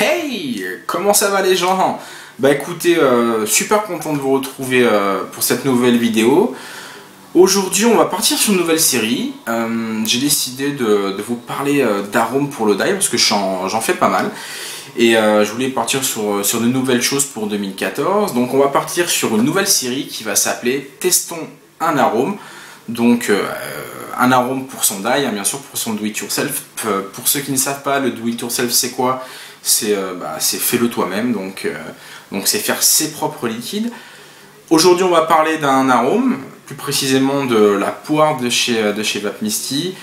Hey, comment ça va les gens? Bah écoutez, super content de vous retrouver pour cette nouvelle vidéo. Aujourd'hui on va partir sur une nouvelle série. J'ai décidé de vous parler d'arômes pour le dye parce que j'en fais pas mal. Et je voulais partir sur de nouvelles choses pour 2014. Donc on va partir sur une nouvelle série qui va s'appeler Testons un arôme. Donc un arôme pour son dye, hein, bien sûr pour son do it yourself. Pour ceux qui ne savent pas, le do it yourself c'est quoi? C'est fais-le toi-même, donc c'est faire ses propres liquides. Aujourd'hui on va parler d'un arôme, plus précisément de la poire de chez Vapmisty.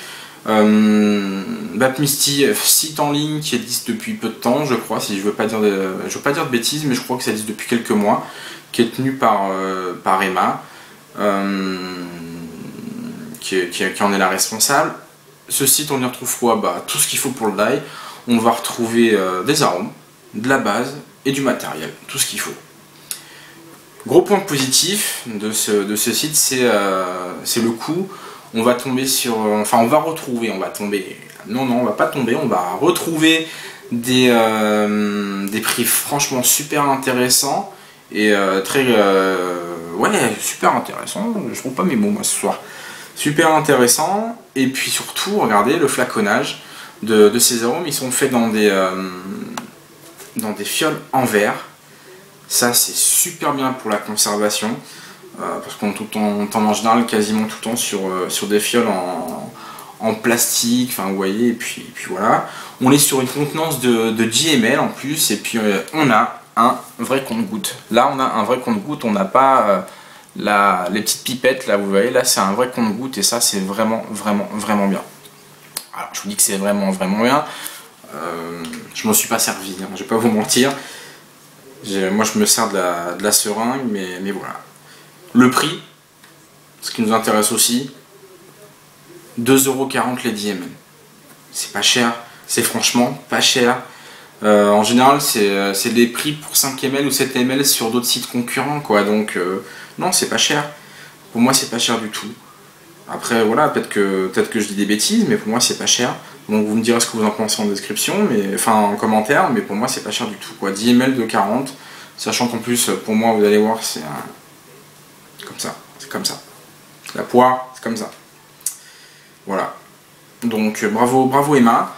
Vapmisty, site en ligne qui existe depuis peu de temps, je crois, si je veux pas dire de bêtises, mais je crois que ça existe depuis quelques mois, qui est tenu par Emma, qui en est la responsable. Ce site on y retrouve quoi? Tout ce qu'il faut pour le dye. On va retrouver des arômes, de la base et du matériel, tout ce qu'il faut. Gros point positif de ce site, c'est le coût. On va tomber sur, enfin on va retrouver des prix franchement super intéressants et super intéressants. Je trouve pas mes mots moi ce soir. Super intéressant, et puis surtout regardez le flaconnage de ces arômes, ils sont faits dans des fioles en verre. Ça c'est super bien pour la conservation, parce qu'on tombe en général quasiment tout le temps sur des fioles en plastique, enfin vous voyez, et puis voilà. On est sur une contenance de 10 ml en plus, et puis on a un vrai compte-gouttes. Là on a un vrai compte-gouttes, on n'a pas les petites pipettes, là vous voyez, là c'est un vrai compte-gouttes, et ça c'est vraiment bien. Alors je vous dis que c'est vraiment bien. Je m'en suis pas servi, hein, je vais pas vous mentir. Moi je me sers de la seringue, mais voilà. Le prix, ce qui nous intéresse aussi, 2,40 € les 10 ml. C'est pas cher, c'est franchement pas cher. En général c'est des prix pour 5 ml ou 7 ml sur d'autres sites concurrents, quoi. Donc non, c'est pas cher. Pour moi c'est pas cher du tout. Après voilà, peut-être que je dis des bêtises, mais pour moi c'est pas cher. Donc vous me direz ce que vous en pensez en description, en commentaire, mais pour moi c'est pas cher du tout, quoi. 10 ml de 40, sachant qu'en plus pour moi vous allez voir c'est comme ça. La poire c'est comme ça. Voilà. Donc bravo Emma.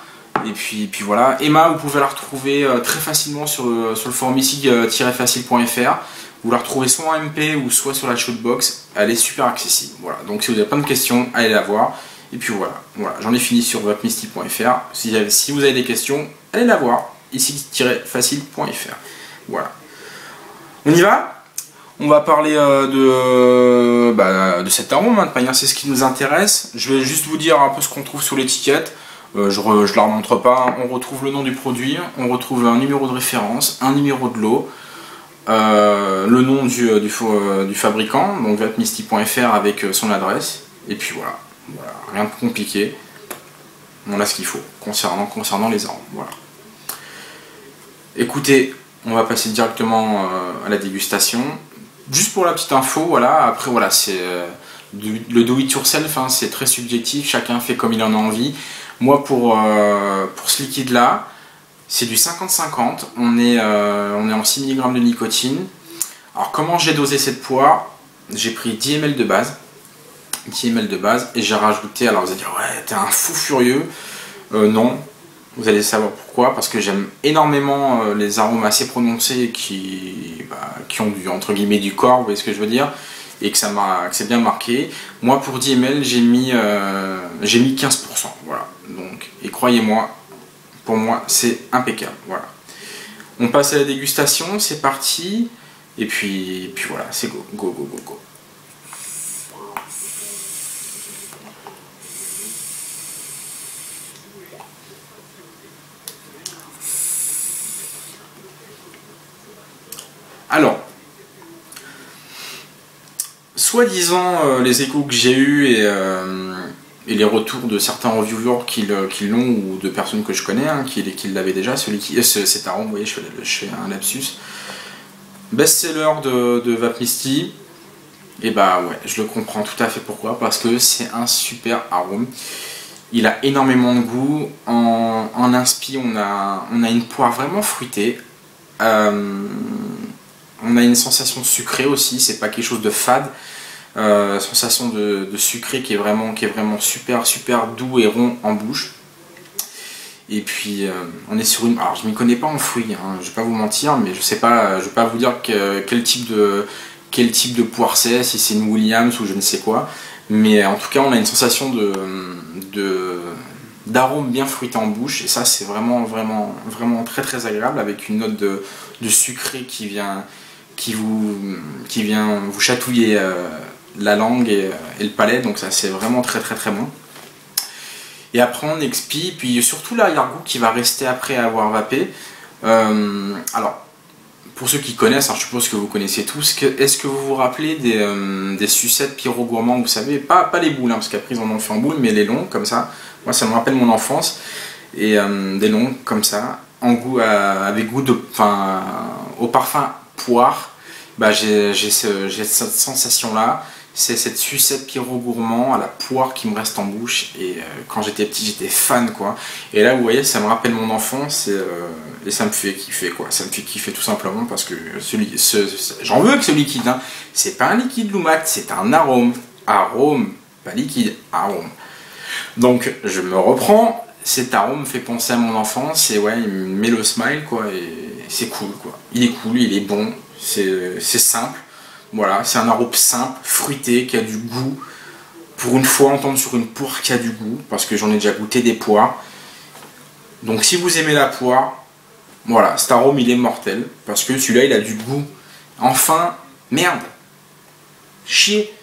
Et puis voilà, Emma vous pouvez la retrouver très facilement sur le forum ici-facile.fr. Vous la retrouvez soit en MP ou soit sur la shootbox, elle est super accessible. Voilà. Donc si vous avez plein de questions, allez la voir. Et puis voilà, j'en ai fini sur vapmisty.fr. Si vous avez des questions, allez la voir, ici-facile.fr. Voilà. On y va? On va parler de cet arôme, hein, de manière c'est ce qui nous intéresse. Je vais juste vous dire un peu ce qu'on trouve sur l'étiquette. Je ne la remontre pas, on retrouve le nom du produit, on retrouve un numéro de référence, un numéro de lot. Le nom du fabricant, donc vapmisty.fr avec son adresse, et puis voilà, rien de compliqué. On a ce qu'il faut concernant les arômes. Voilà. Écoutez, on va passer directement à la dégustation. Juste pour la petite info, voilà. Après voilà, c'est le do it yourself, hein, c'est très subjectif, chacun fait comme il en a envie. Moi pour ce liquide là, c'est du 50-50, on est en 6 mg de nicotine. Alors comment j'ai dosé cette poire? J'ai pris 10 ml de base, et j'ai rajouté, alors vous allez dire ouais t'es un fou furieux, non, vous allez savoir pourquoi, parce que j'aime énormément les arômes assez prononcés qui ont entre guillemets du corps, vous voyez ce que je veux dire, et que c'est bien marqué. Moi pour 10 ml j'ai mis 15%, voilà, donc, et croyez-moi, pour moi c'est impeccable. Voilà. On passe à la dégustation, c'est parti. Et puis voilà, c'est go, go, go, go, go. Alors, soi-disant, les échos que j'ai eus et les retours de certains reviewers qui l'ont, ou de personnes que je connais, hein, qui l'avaient déjà, cet arôme, vous voyez, je fais un lapsus. Best-seller de Vapmisty, et bah ouais, je le comprends tout à fait pourquoi, parce que c'est un super arôme. Il a énormément de goût. En inspi, on a une poire vraiment fruitée. On a une sensation sucrée aussi, c'est pas quelque chose de fade. Sensation de sucré qui est vraiment super doux et rond en bouche. Et puis on est sur une... Alors je m'y connais pas en fruits, hein, je vais pas vous mentir, mais je sais pas, je vais pas vous dire quel type de poire c'est, si c'est une Williams ou je ne sais quoi. Mais en tout cas on a une sensation d'arôme bien fruité en bouche, et ça c'est vraiment très agréable, avec une note de sucré qui vient vous chatouiller la langue et le palais, donc ça c'est vraiment très bon. Et après on expie, puis surtout l'arrière-goût qui va rester après avoir vapé. Alors, pour ceux qui connaissent, alors je suppose que vous connaissez tous, est-ce que vous vous rappelez des sucettes Pierrot Gourmand, vous savez, pas les boules, hein, parce qu'après ils en ont fait en boules, mais les longs comme ça. Moi ça me rappelle mon enfance, et des longs comme ça, en goût avec goût au parfum poire. Bah j'ai cette sensation là. C'est cette sucette Pierrot Gourmand à la poire qui me reste en bouche, et quand j'étais petit j'étais fan quoi. Et là vous voyez, ça me rappelle mon enfance, et ça me fait kiffer quoi. Ça me fait kiffer tout simplement parce que j'en veux que ce liquide, hein. C'est pas un liquide Loumat, c'est un arôme, pas liquide, arôme. Donc je me reprends, cet arôme me fait penser à mon enfance, et ouais, il me met le smile quoi, et c'est cool quoi. Il est cool, il est bon, c'est simple. Voilà, c'est un arôme simple, fruité, qui a du goût. Pour une fois, on tombe sur une poire qui a du goût, parce que j'en ai déjà goûté des poires. Donc si vous aimez la poire, voilà, cet arôme il est mortel, parce que celui-là il a du goût. Enfin, merde, chier,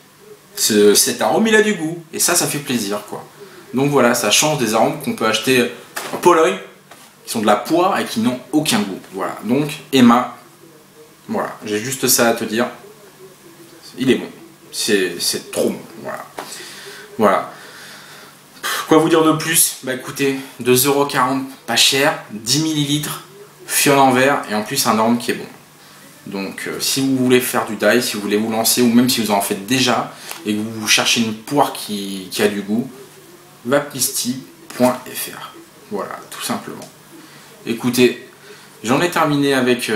cet arôme il a du goût, et ça fait plaisir quoi. Donc voilà, ça change des arômes qu'on peut acheter en Pologne, qui sont de la poire et qui n'ont aucun goût. Voilà, donc Emma, voilà, j'ai juste ça à te dire. Il est bon, c'est trop bon, voilà. Quoi vous dire de plus? Bah écoutez, 2,40 €, pas cher, 10 ml, fiole en verre, et en plus un arôme qui est bon. Donc si vous voulez faire du die, si vous voulez vous lancer, ou même si vous en faites déjà, et que vous cherchez une poire qui a du goût, vapmisty.fr. Voilà, tout simplement. Écoutez, j'en ai terminé avec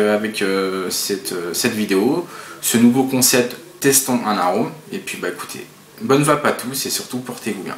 cette vidéo, ce nouveau concept. Testons un arôme, et puis bah écoutez, bonne vape à tous, et surtout portez-vous bien.